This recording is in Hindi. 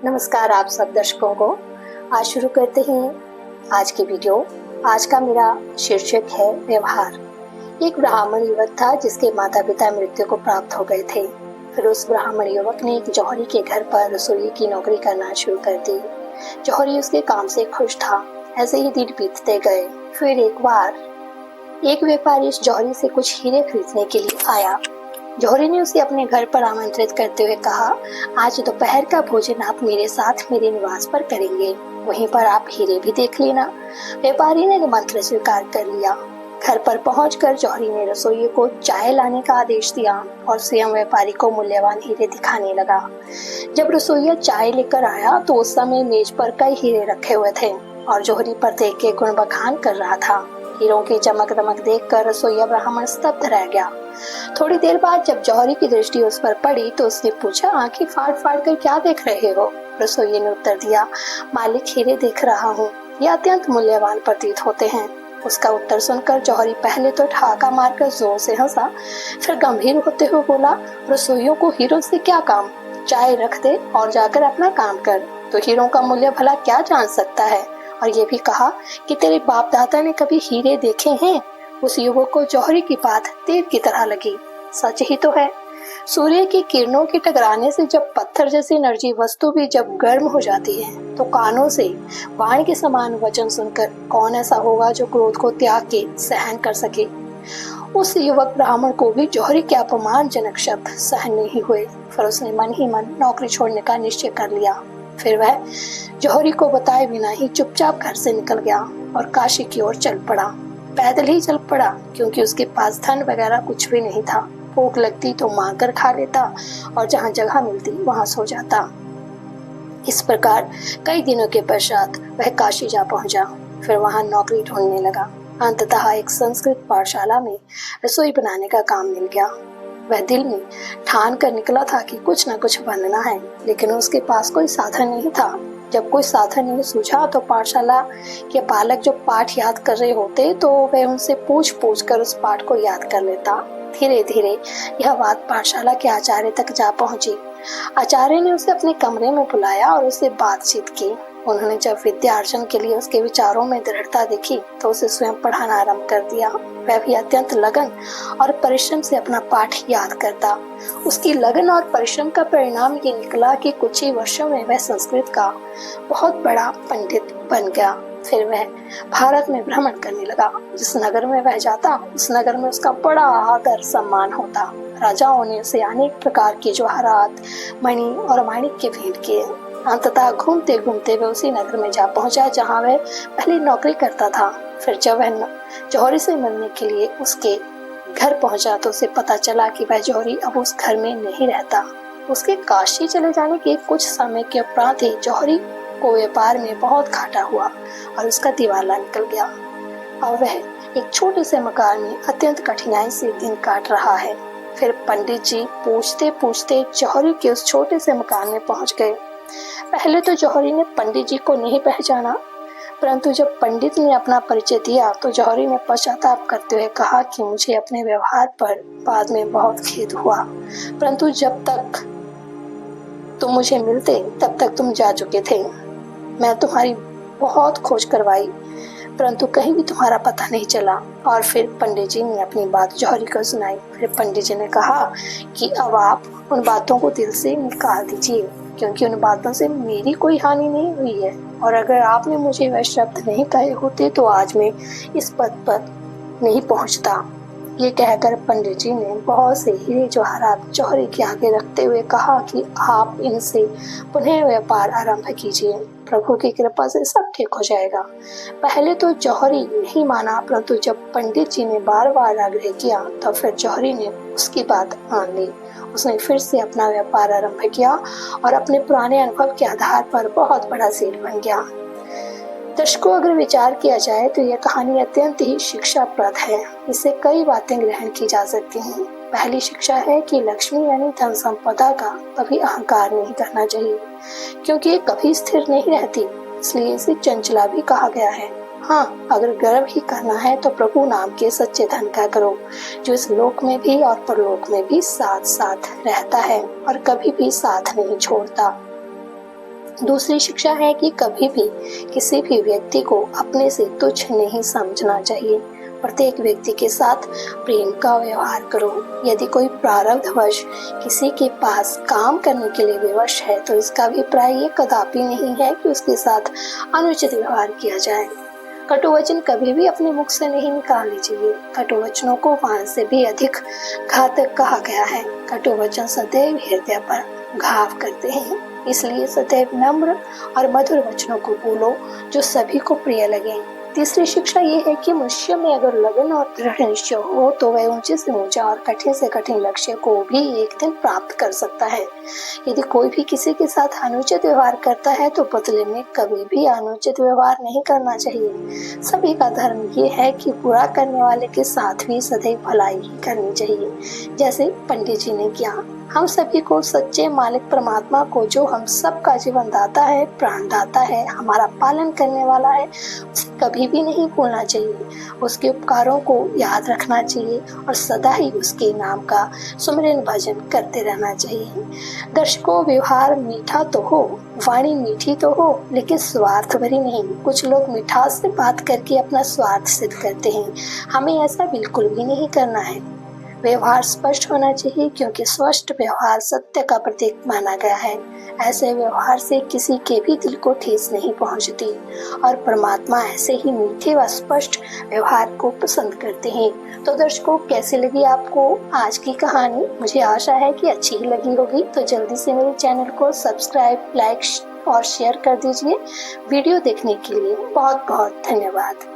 नमस्कार आप सब दर्शकों को। आज शुरू करते हैं आज की वीडियो। आज का मेरा शीर्षक है व्यवहार। एक ब्राह्मण युवक था जिसके माता पिता मृत्यु को प्राप्त हो गए थे। फिर उस ब्राह्मण युवक ने एक जौहरी के घर पर रसोई की नौकरी करना शुरू कर दी। जौहरी उसके काम से खुश था। ऐसे ही दिन बीतते गए। फिर एक बार एक व्यापारी इस जौहरी से कुछ हीरे खरीदने के लिए आया। जौहरी ने उसे अपने घर पर आमंत्रित करते हुए कहा, आज दोपहर का भोजन आप मेरे साथ मेरे निवास पर करेंगे। वहीं पर आप हीरे भी देख लेना। व्यापारी ने निमंत्रण स्वीकार कर लिया। घर पर पहुंचकर जौहरी ने रसोइये को चाय लाने का आदेश दिया और स्वयं व्यापारी को मूल्यवान हीरे दिखाने लगा। जब रसोइया चाय लेकर आया तो उस समय मेज पर कई हीरे रखे हुए थे और जौहरी पर देख के गुण बखान कर रहा था। हीरों की चमक दमक देखकर रसोइया ब्राह्मण स्तब्ध रह गया। थोड़ी देर बाद जब जौहरी की दृष्टि उस पर पड़ी तो उसने पूछा, आंखें फाड़ फाड़ कर क्या देख रहे हो? रसोइये ने उत्तर दिया, मालिक हीरे देख रहा हूँ, ये अत्यंत मूल्यवान प्रतीत होते हैं। उसका उत्तर सुनकर जौहरी पहले तो ठहाका मारकर जोर से हंसा, फिर गंभीर होते हुए बोला, रसोइयों को हीरों से क्या काम? चाय रख दे और जाकर अपना काम कर। तो हीरों का मूल्य भला क्या जान सकता है? और ये भी कहा कि तेरे बाप दादा ने कभी हीरे देखे हैं? उस युवक को जौहरी की बात तीर की तरह लगी। सच ही तो है। सूर्य की किरणों के टकराने से जब पत्थर जैसी निर्जीव वस्तु भी जब गर्म हो जाती है तो कानों से बाण के समान वचन सुनकर कौन ऐसा होगा जो क्रोध को त्याग के सहन कर सके। उस युवक ब्राह्मण को भी जौहरी के अपमानजनक शब्द सहन नहीं हुए। फिर उसने मन ही मन नौकरी छोड़ने का निश्चय कर लिया। फिर वह जौहरी को बताए बिना ही चुपचाप घर से निकल गया और काशी की ओर चल पड़ा। पैदल ही चल पड़ा क्योंकि उसके पास धन वगैरह कुछ भी नहीं था। भूख लगती तो मांग कर खा लेता और जहाँ जगह मिलती वहां सो जाता। इस प्रकार कई दिनों के पश्चात वह काशी जा पहुंचा। फिर वहां नौकरी ढूंढने लगा। अंततः एक संस्कृत पाठशाला में रसोई बनाने का काम मिल गया। वह दिल में ठान कर निकला था कि कुछ न कुछ बनना है, लेकिन उसके पास कोई साधन नहीं था। जब कोई साधन नहीं सूझा तो पाठशाला के पालक जो पाठ याद कर रहे होते तो वह उनसे पूछ पूछ कर उस पाठ को याद कर लेता। धीरे धीरे यह बात पाठशाला के आचार्य तक जा पहुंची। आचार्य ने उसे अपने कमरे में बुलाया और उससे बातचीत की। उन्होंने जब विद्या अर्जन के लिए उसके विचारों में दृढ़ता देखी तो उसे स्वयं पढ़ाना आरंभ कर दिया। वह भी अत्यंत लगन और परिश्रम से अपना पाठ याद करता। उसकी लगन और परिश्रम का परिणाम ये निकला कि कुछ ही वर्षों में वह संस्कृत का बहुत बड़ा पंडित बन गया। फिर वह भारत में भ्रमण करने लगा। जिस नगर में वह जाता उस नगर में उसका बड़ा आदर सम्मान होता। राजाओं ने उसे अनेक प्रकार की जवाहरात, मणि और माणिक्य भेंट किए। अंततः घूमते घूमते वह उसी नगर में जा पहुंचा जहां वह पहले नौकरी करता था। फिर जब वह जौहरी से मिलने के लिए उसके घर पहुंचा तो उसे पता चला कि वह जौहरी अब उस घर में नहीं रहता। उसके काशी चले जाने के कुछ समय के उपरांत ही जौहरी को व्यापार में बहुत घाटा हुआ और उसका दिवाला निकल गया। अब वह एक छोटे से मकान में अत्यंत कठिनाई से दिन काट रहा है। फिर पंडित जी पूछते पूछते जौहरी के उस छोटे से मकान में पहुंच गए। पहले तो जौहरी ने पंडित जी को नहीं पहचाना, परंतु जब पंडित ने अपना परिचय दिया तो जौहरी ने पश्चाताप करते हुए कहा कि मुझे अपने व्यवहार पर बाद में बहुत खेद हुआ, परंतु जब तक तुम मुझे मिलते तब तक तुम जा चुके थे। मैं तुम्हारी बहुत खोज करवाई परंतु कहीं भी तुम्हारा पता नहीं चला। और फिर पंडित जी ने अपनी बात जौहरी को सुनाई। फिर पंडित जी ने कहा कि अब आप उन बातों को दिल से निकाल दीजिए क्योंकि उन बातों से मेरी कोई हानि नहीं हुई है और अगर आपने मुझे वह शब्द नहीं कहे होते तो आज मैं इस पद पर नहीं पहुंचता। ये कहकर पंडित जी ने बहुत से हीरे जवाहरात जौहरी के आगे रखते हुए कहा कि आप इनसे पुनः व्यापार आरंभ कीजिए, प्रभु की कृपा से सब ठीक हो जाएगा। पहले तो जौहरी नहीं माना, परंतु जब पंडित जी ने बार बार आग्रह किया तब फिर जौहरी ने उसकी बात मान ली। उसने फिर से अपना व्यापार आरंभ किया और अपने पुराने अनुभव के आधार पर बहुत बड़ा सेठ बन गया। दर्शकों, अगर विचार किया जाए तो यह कहानी अत्यंत ही शिक्षाप्रद है। इससे कई बातें ग्रहण की जा सकती हैं। पहली शिक्षा है कि लक्ष्मी यानी धन संपदा का कभी अहंकार नहीं करना चाहिए क्योंकि ये कभी स्थिर नहीं रहती, इसलिए इसे चंचला भी कहा गया है। हाँ, अगर गर्व ही करना है तो प्रभु नाम के सच्चे धन का करो जो इस लोक में भी और परलोक में भी साथ साथ रहता है और कभी भी साथ नहीं छोड़ता। दूसरी शिक्षा है कि कभी भी किसी भी व्यक्ति को अपने से तुच्छ नहीं समझना चाहिए। प्रत्येक व्यक्ति के साथ प्रेम का व्यवहार करो। यदि कोई प्रारब्धवश किसी के पास काम करने के लिए विवश है तो इसका अभिप्राय ये कदापि नहीं है कि उसके साथ अनुचित व्यवहार किया जाए। कटुवचन कभी भी अपने मुख से नहीं निकालने चाहिए। कटुवचनों को वाण से भी अधिक घातक कहा गया है। कटुवचन सदैव हृदय पर घाव करते हैं, इसलिए सदैव नम्र और मधुर वचनों को बोलो जो सभी को प्रिय लगे। तीसरी शिक्षा ये है कि मनुष्य में अगर लगन और दृढ़ निश्चय हो तो वह ऊंचे से ऊंचा और कठिन से कठिन लक्ष्य को भी एक दिन प्राप्त कर सकता है। यदि कोई भी किसी के साथ अनुचित व्यवहार करता है तो बदले में कभी भी अनुचित व्यवहार नहीं करना चाहिए। सभी का धर्म ये है कि बुरा करने वाले के साथ भी सदैव भलाई ही करनी चाहिए, जैसे पंडित जी ने किया। हम सभी को सच्चे मालिक परमात्मा को, जो हम सबका जीवन दाता है, प्राण दाता है, हमारा पालन करने वाला है, उसे कभी भी नहीं भूलना चाहिए। उसके उपकारों को याद रखना चाहिए और सदा ही उसके नाम का सुमिरन भजन करते रहना चाहिए। दर्शकों, व्यवहार मीठा तो हो, वाणी मीठी तो हो, लेकिन स्वार्थ भरी नहीं। कुछ लोग मिठास से बात करके अपना स्वार्थ सिद्ध करते हैं। हमें ऐसा बिल्कुल भी नहीं करना है। व्यवहार स्पष्ट होना चाहिए, क्योंकि स्पष्ट व्यवहार सत्य का प्रतीक माना गया है। ऐसे व्यवहार से किसी के भी दिल को ठेस नहीं पहुंचती और परमात्मा ऐसे ही मीठे व स्पष्ट व्यवहार को पसंद करते हैं। तो दर्शकों, कैसी लगी आपको आज की कहानी? मुझे आशा है कि अच्छी ही लगी होगी। तो जल्दी से मेरे चैनल को सब्सक्राइब, लाइक और शेयर कर दीजिए। वीडियो देखने के लिए बहुत बहुत धन्यवाद।